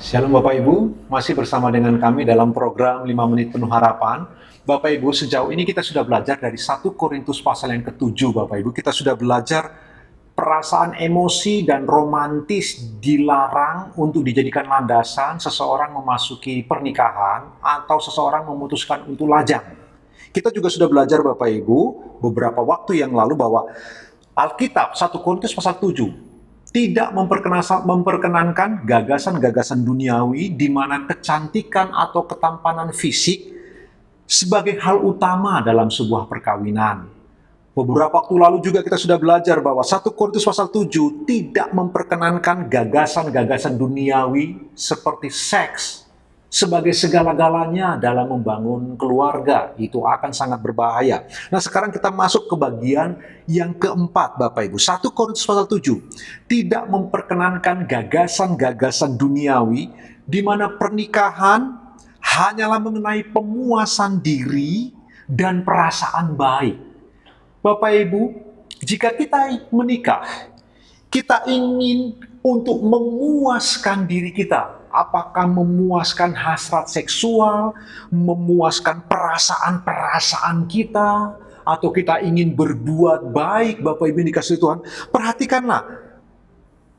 Shalom Bapak Ibu, masih bersama dengan kami dalam program 5 Menit Penuh Harapan. Bapak Ibu, sejauh ini kita sudah belajar dari 1 Korintus pasal yang ke-7, Bapak Ibu. Kita sudah belajar perasaan emosi dan romantis dilarang untuk dijadikan landasan seseorang memasuki pernikahan atau seseorang memutuskan untuk lajang. Kita juga sudah belajar Bapak Ibu beberapa waktu yang lalu bahwa Alkitab 1 Korintus pasal 7 tidak memperkenankan gagasan-gagasan duniawi di mana kecantikan atau ketampanan fisik sebagai hal utama dalam sebuah perkawinan. Beberapa waktu lalu juga kita sudah belajar bahwa 1 Korintus pasal 7 tidak memperkenankan gagasan-gagasan duniawi seperti seks sebagai segala-galanya dalam membangun keluarga. Itu akan sangat berbahaya. Nah, sekarang kita masuk ke bagian yang keempat, Bapak Ibu. 1 Korintus pasal 7 tidak memperkenankan gagasan-gagasan duniawi di mana pernikahan hanyalah mengenai pemuasan diri dan perasaan baik. Bapak Ibu, jika kita menikah, kita ingin untuk memuaskan diri kita. Apakah memuaskan hasrat seksual, memuaskan perasaan-perasaan kita, atau kita ingin berbuat baik, Bapak Ibu dikasih Tuhan. Perhatikanlah,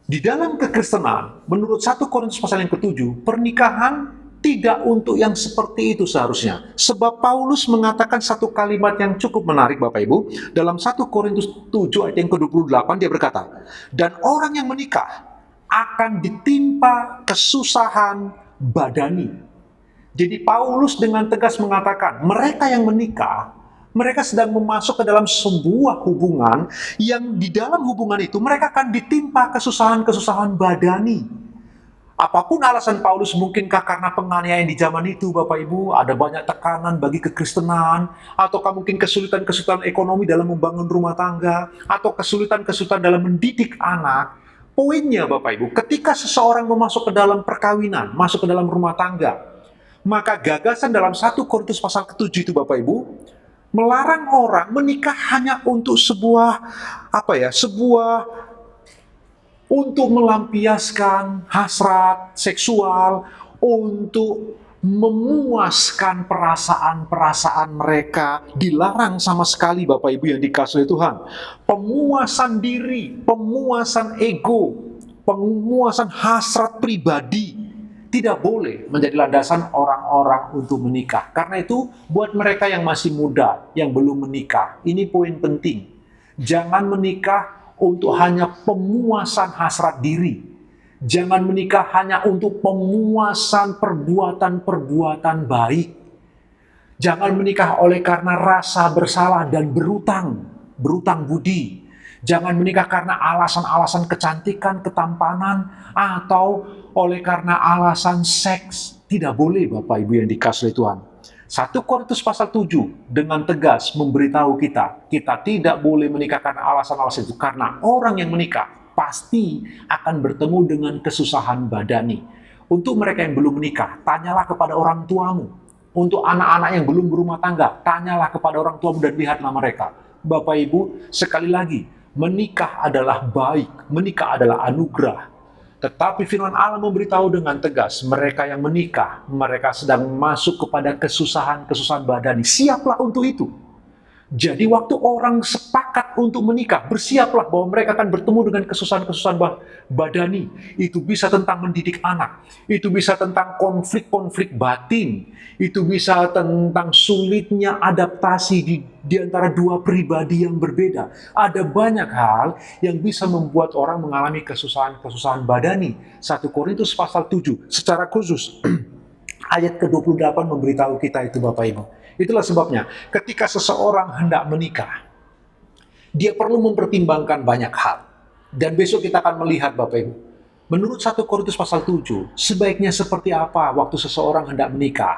di dalam kekristenan, menurut 1 Korintus pasal yang ke-7, pernikahan tidak untuk yang seperti itu seharusnya. Sebab Paulus mengatakan satu kalimat yang cukup menarik Bapak Ibu. Dalam 1 Korintus 7 ayat yang ke-28 dia berkata, "Dan orang yang menikah akan ditimpa kesusahan badani." Jadi Paulus dengan tegas mengatakan, mereka yang menikah, mereka sedang masuk ke dalam sebuah hubungan yang di dalam hubungan itu mereka akan ditimpa kesusahan-kesusahan badani. Apapun alasan Paulus, mungkinkah karena penganiayaan di zaman itu, Bapak Ibu, ada banyak tekanan bagi kekristenan, ataukah mungkin kesulitan-kesulitan ekonomi dalam membangun rumah tangga, atau kesulitan-kesulitan dalam mendidik anak. Poinnya, Bapak Ibu, ketika seseorang masuk ke dalam perkawinan, masuk ke dalam rumah tangga, maka gagasan dalam 1 Korintus pasal ke-7 itu, Bapak Ibu, melarang orang menikah hanya untuk sebuah untuk melampiaskan hasrat seksual, untuk memuaskan perasaan-perasaan mereka. Dilarang sama sekali Bapak Ibu yang dikasihi Tuhan. Pemuasan diri, pemuasan ego, pemuasan hasrat pribadi tidak boleh menjadi landasan orang-orang untuk menikah. Karena itu buat mereka yang masih muda, yang belum menikah, ini poin penting. Jangan menikah untuk hanya pemuasan hasrat diri. Jangan menikah hanya untuk pemuasan perbuatan-perbuatan baik. Jangan menikah oleh karena rasa bersalah dan berutang budi. Jangan menikah karena alasan-alasan kecantikan, ketampanan, atau oleh karena alasan seks. Tidak boleh Bapak Ibu yang dikasihi Tuhan. 1 Korintus pasal 7 dengan tegas memberitahu kita tidak boleh menikah karena alasan-alasan itu. Karena orang yang menikah pasti akan bertemu dengan kesusahan badani. Untuk mereka yang belum menikah, tanyalah kepada orang tuamu. Untuk anak-anak yang belum berumah tangga, tanyalah kepada orang tuamu dan lihatlah mereka. Bapak Ibu, sekali lagi, menikah adalah baik, menikah adalah anugerah. Tetapi firman Allah memberitahu dengan tegas, mereka yang menikah, mereka sedang masuk kepada kesusahan-kesusahan badani. Siaplah untuk itu. Jadi waktu orang sepakat untuk menikah, bersiaplah bahwa mereka akan bertemu dengan kesusahan-kesusahan badani. Itu bisa tentang mendidik anak, itu bisa tentang konflik-konflik batin, itu bisa tentang sulitnya adaptasi di antara dua pribadi yang berbeda. Ada banyak hal yang bisa membuat orang mengalami kesusahan-kesusahan badani. 1 Korintus pasal 7 secara khusus ayat ke-28 memberitahu kita itu Bapak Ibu. Itulah sebabnya ketika seseorang hendak menikah, dia perlu mempertimbangkan banyak hal. Dan besok kita akan melihat Bapak Ibu, menurut 1 Korintus pasal 7, sebaiknya seperti apa waktu seseorang hendak menikah,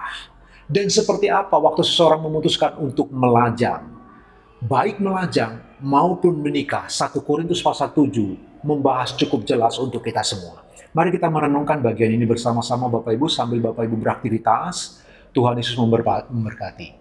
dan seperti apa waktu seseorang memutuskan untuk melajang. Baik melajang maupun menikah, 1 Korintus pasal 7 membahas cukup jelas untuk kita semua. Mari kita merenungkan bagian ini bersama-sama Bapak Ibu sambil Bapak Ibu beraktivitas. Tuhan Yesus memberkati.